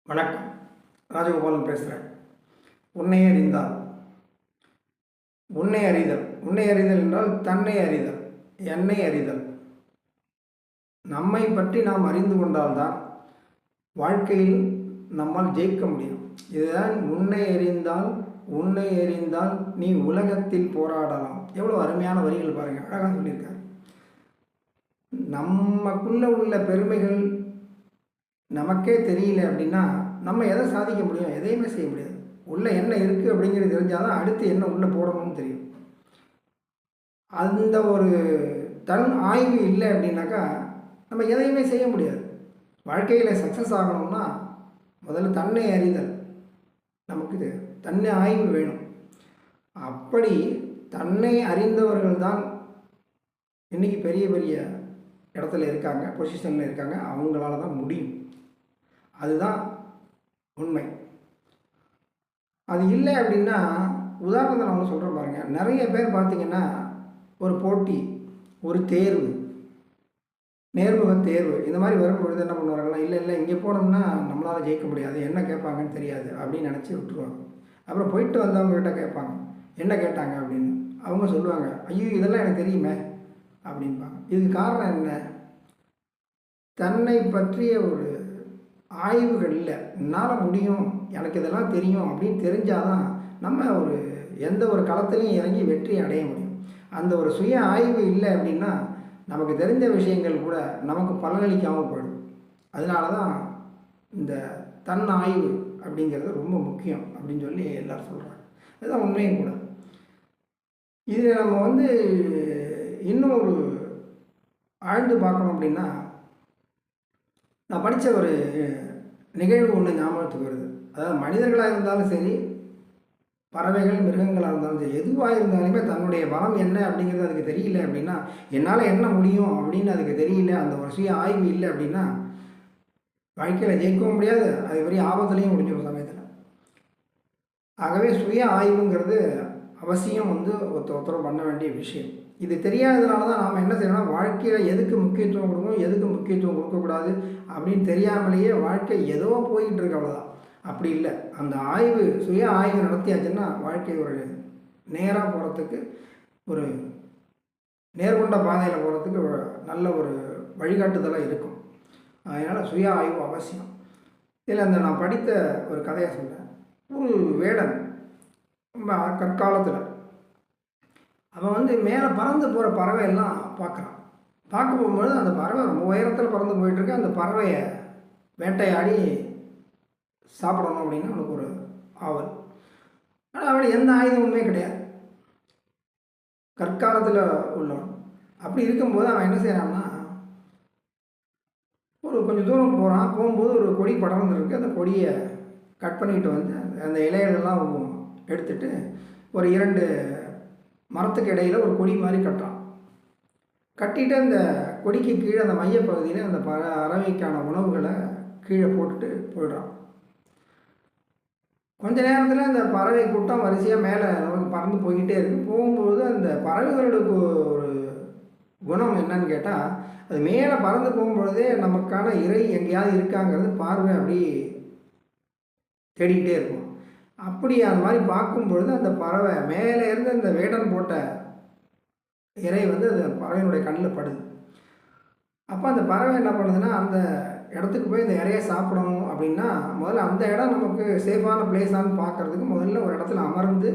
வணக்கம். ராஜகோபாலன் பேசுகிறேன். உன்னை அறிந்தால் உன்னை அறிதல். உன்னை அறிதல் என்றால் தன்னை அறிதல், என்னை அறிதல். நம்மை பற்றி நாம் அறிந்து கொண்டால்தான் வாழ்க்கையில் நம்மால் ஜெயிக்க முடியும். இதுதான் உன்னை அறிந்தால் நீ உலகத்தில் போராடலாம். எவ்வளோ அருமையான வரிகள் பாருங்கள், அழகாக சொல்லியிருக்காரு. நமக்குள்ள உள்ள பெருமைகள் நமக்கே தெரியல அப்படின்னா நம்ம எதை சாதிக்க முடியும்? எதையுமே செய்ய முடியாது. உள்ளே என்ன இருக்குது அப்படிங்கிறது தெரிஞ்சால் தான் அடுத்து என்ன உள்ளே போடணும்னு தெரியும். அந்த ஒரு தன் ஆய்வு இல்லை அப்படின்னாக்கா நம்ம எதையுமே செய்ய முடியாது. வாழ்க்கையில் சக்ஸஸ் ஆகணும்னா முதல்ல தன்னை அறிதல், நமக்கு இது தன்னை ஆய்வு வேணும். அப்படி தன்னை அறிந்தவர்கள் தான் இன்றைக்கி பெரிய பெரிய இடத்துல இருக்காங்க, பொசிஷனில் இருக்காங்க. அவங்களால தான் முடியும். அதுதான் உண்மை. அது இல்லை அப்படின்னா, உதாரணத்தை நான் ஒன்று சொல்கிறேன் பாருங்கள். நிறைய பேர் பார்த்திங்கன்னா ஒரு போட்டி, ஒரு தேர்வு, நேர்முக தேர்வு இந்த மாதிரி வரும்பொழுது என்ன பண்ணுவாங்கன்னா, இல்லை இங்கே போனோம்னா நம்மளால் ஜெயிக்க முடியாது, என்ன கேட்பாங்கன்னு தெரியாது அப்படின்னு நினச்சி விட்டுருவாங்க. அப்புறம் போயிட்டு வந்தவங்ககிட்ட கேட்பாங்க, என்ன கேட்டாங்க அப்படின்னு. அவங்க சொல்லுவாங்க, ஐயோ இதெல்லாம் எனக்கு தெரியுமே அப்படின்பாங்க. இதுக்கு காரணம் என்ன? தன்னை பற்றிய ஒரு ஆய்வுகள் இல்லை. என்னால் முடியும், எனக்கு இதெல்லாம் தெரியும் அப்படின்னு தெரிஞ்சாதான் நம்ம எந்த ஒரு களத்துலையும் இறங்கி வெற்றி அடைய முடியும். அந்த ஒரு சுய ஆய்வு இல்லை அப்படின்னா நமக்கு தெரிஞ்ச விஷயங்கள் கூட நமக்கு பலனளிக்காமல் போயிடும். அதனால தான் இந்த தன் ஆய்வு அப்படிங்கிறது ரொம்ப முக்கியம் அப்படின்னு சொல்லி எல்லோரும் சொல்கிறாங்க. அதுதான் உண்மையும் கூட. இது நம்ம இன்னும் ஒரு ஆழ்ந்து பார்க்கணும் அப்படின்னா, நான் படித்த ஒரு நிகழ்வு ஒன்று ஞாபகத்துக்கு வருது. அதாவது மனிதர்களாக இருந்தாலும் சரி, பறவைகள், மிருகங்களாக இருந்தாலும் சரி, எதுவாக இருந்தாலுமே தன்னுடைய பலம் என்ன அப்படிங்கிறது அதுக்கு தெரியல அப்படின்னா, என்னால் என்ன முடியும் அப்படின்னு அதுக்கு தெரியல, அந்த ஒரு சுய ஆய்வு இல்லை அப்படின்னா வாழ்க்கையில் ஜெயிக்கவும் முடியாது, அது பெரிய ஆபத்துலேயும் முடிஞ்சிடும் சமயத்தில். ஆகவே சுய ஆய்வுங்கிறது அவசியம் ஒருத்தரும் பண்ண வேண்டிய விஷயம். இது தெரியாததுனால தான் நாம் என்ன செய்யணும்னா, வாழ்க்கையில் எதுக்கு முக்கியத்துவம் கொடுக்கணும், எதுக்கு முக்கியத்துவம் கொடுக்கக்கூடாது அப்படின்னு தெரியாமலேயே வாழ்க்கை ஏதோ போயிட்டு இருக்கு, அவ்வளோதான். அப்படி இல்லை. அந்த ஆய்வு, சுய ஆய்வு நடத்தியாச்சுன்னா வாழ்க்கை ஒரு நேராக போகிறதுக்கு, ஒரு நேர்கொண்ட பாதையில் போகிறதுக்கு நல்ல ஒரு வழிகாட்டுதலாக இருக்கும். அதனால் சுய ஆய்வு அவசியம். இதில் நான் படித்த ஒரு கதையை சொல்கிறேன். ஒரு வேடன் ரொம்ப கற்காலத்தில் அவன் மேலே பறந்து போகிற பறவையெல்லாம் பார்க்குறான். பார்க்க போகும்போது அந்த பறவை ரொம்ப உயரத்தில் பறந்து போயிட்டுருக்கு. அந்த பறவையை வேட்டையாடி சாப்பிடணும் அப்படின்னு அவனுக்கு ஒரு ஆவல். ஆனால் அவனுக்கு எந்த ஆயுதமுமே கிடையாது, கற்காலத்தில் உள்ளவன். அப்படி இருக்கும்போது அவன் என்ன செய்கிறான்னா, கொஞ்சம் தூரம் போகிறான். போகும்போது ஒரு கொடி படர்ந்துருக்கு. அந்த கொடியை கட் பண்ணிட்டு அந்த இலைகளெல்லாம் எடுத்துட்டு ஒரு 2 மரத்துக்கு இடையில் ஒரு கொடி மாதிரி கட்டுறான். கட்டிட்டு அந்த கொடிக்கு கீழே அந்த மையப்பகுதியில் அந்த பறவைக்கான உணவுகளை கீழே போட்டுட்டு போயிடுறான். கொஞ்ச நேரத்தில் அந்த பறவை கூட்டம் வரிசையாக மேலே நமக்கு பறந்து போய்கிட்டே இருக்குது. போகும்போது அந்த பறவைகளோட ஒரு குணம் என்னன்னு கேட்டால், அது மேலே பறந்து போகும்பொழுதே நமக்கான இறை எங்கேயாவது இருக்காங்கிறது பார்வை அப்படி தேடிக்கிட்டே இருக்கும். அப்படி அந்த மாதிரி பார்க்கும்பொழுது அந்த பறவை மேலே இருந்து அந்த வேடன் போட்ட இறை அந்த பறவையினுடைய கண்ணில் படுது. அப்போ அந்த பறவை என்ன பண்ணுதுன்னா, அந்த இடத்துக்கு போய் இந்த இறையை சாப்பிடணும் அப்படின்னா முதல்ல அந்த இடம் நமக்கு சேஃபான பிளேஸான்னு பார்க்குறதுக்கு முதல்ல ஒரு இடத்துல அமர்ந்து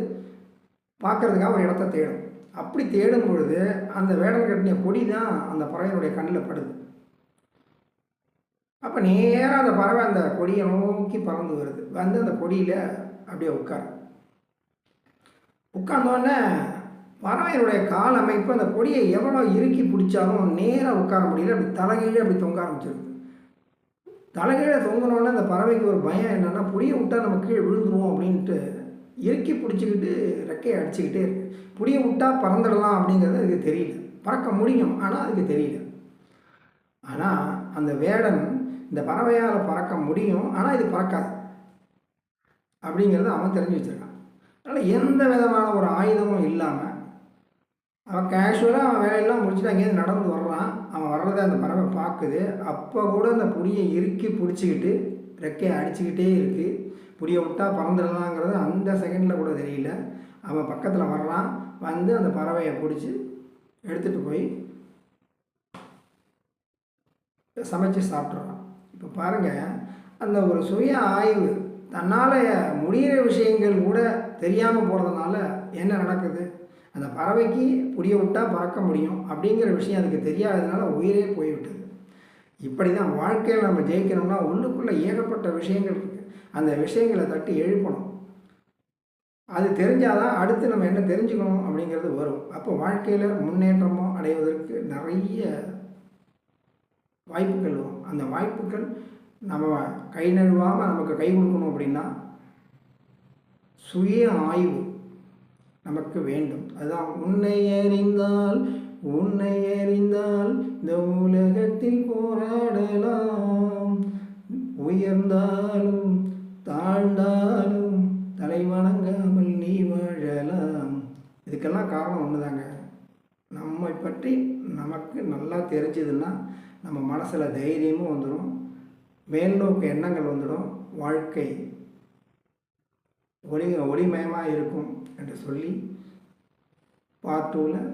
பார்க்குறதுக்காக ஒரு இடத்த தேடும். அப்படி தேடும் பொழுது அந்த வேடன் கட்டின கொடி தான் அந்த பறவையினுடைய கண்ணில் படுது. அப்போ நேராக அந்த பறவை அந்த கொடியை நோக்கி பறந்து வருது. அந்த கொடியில் அப்படியே உட்கார்ந்தோடனே பறவையினுடைய கால் அமைப்பு அந்த கொடியை எவ்வளோ இறுக்கி பிடிச்சாலும் நேராக உட்கார முடியல. அப்படி தலைகீழே அப்படி தொங்க ஆரம்பிச்சிருக்கு. தலைகீழே தொங்கினோடனே அந்த பறவைக்கு ஒரு பயம் என்னென்னா, புடியை விட்டால் நம்ம கீழே விழுந்துருவோம் அப்படின்ட்டு இறுக்கி பிடிச்சிக்கிட்டு ரெக்கையை அடிச்சுக்கிட்டே இருக்கு. புடியை விட்டால் பறந்துடலாம் அப்படிங்கிறது அதுக்கு தெரியல. பறக்க முடியும், ஆனால் அதுக்கு தெரியல. ஆனால் அந்த வேடன் இந்த பறவையால் பறக்க முடியும், ஆனால் இது பறக்காது அப்படிங்கிறத அவன் தெரிஞ்சு வச்சுருக்கான். அதனால் எந்த விதமான ஒரு ஆயுதமும் இல்லாமல் அவன் கேஷுவலாக அவன் வேலையெல்லாம் முடிச்சுட்டு அங்கேயிருந்து நடந்து வர்றான். அவன் வர்றதை அந்த பறவை பார்க்குது. அப்போ கூட அந்த புடியை இறுக்கி பிடிச்சிக்கிட்டு ரெக்கையை அடிச்சுக்கிட்டே இருக்குது. புடியை விட்டா பறந்துடலாங்கிறது அந்த செகண்டில் கூட தெரியல. அவன் பக்கத்தில் வர்றான், வந்து அந்த பறவையை பிடிச்சி எடுத்துகிட்டு போய் சமைச்சு சாப்பிட்றான். இப்போ பாருங்கள், அந்த ஒரு சுய ஆய்வு, தன்னால் முடிகிற விஷயங்கள் கூட தெரியாமல் போகிறதுனால என்ன நடக்குது, அந்த பறவைக்கு புடியை விட்டால் பறக்க முடியும் அப்படிங்கிற விஷயம் அதுக்கு தெரியாததுனால உயிரே போய்விட்டது. இப்படி தான் வாழ்க்கையில் நம்ம ஜெயிக்கணும்னா உள்ளுக்குள்ளே ஏகப்பட்ட விஷயங்கள் இருக்குது. அந்த விஷயங்களை தட்டி எழுப்பணும். அது தெரிஞ்சாதான் அடுத்து நம்ம என்ன தெரிஞ்சுக்கணும் அப்படிங்கிறது வரும். அப்போ வாழ்க்கையில் முன்னேற்றமும் அடைவதற்கு நிறைய வாய்ப்புகள் வரும். அந்த வாய்ப்புகள் நம்ம கை நழுவாமல் நமக்கு கை கொடுக்கணும் அப்படின்னா சுய ஆய்வு நமக்கு வேண்டும். அதுதான் உன்னை அறிந்தால் இந்த உலகத்தில் போராடலாம், உயர்ந்தாலும் தாழ்ந்தாலும் தலை வணங்காமல் நீ வாழலாம். இதுக்கெல்லாம் காரணம் ஒன்று தாங்க. நம்மை பற்றி நமக்கு நல்லா தெரிஞ்சதுன்னா நம்ம மனசில் தைரியமும் வந்துடும், மேல்நோக்கு எண்ணங்கள் வந்துடும், வாழ்க்கை ஒளிமயமாக இருக்கும் என்று சொல்லி பார்ட் 2ல்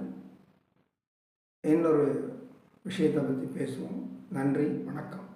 இன்னொரு விஷயத்தை பற்றி பேசுவோம். நன்றி, வணக்கம்.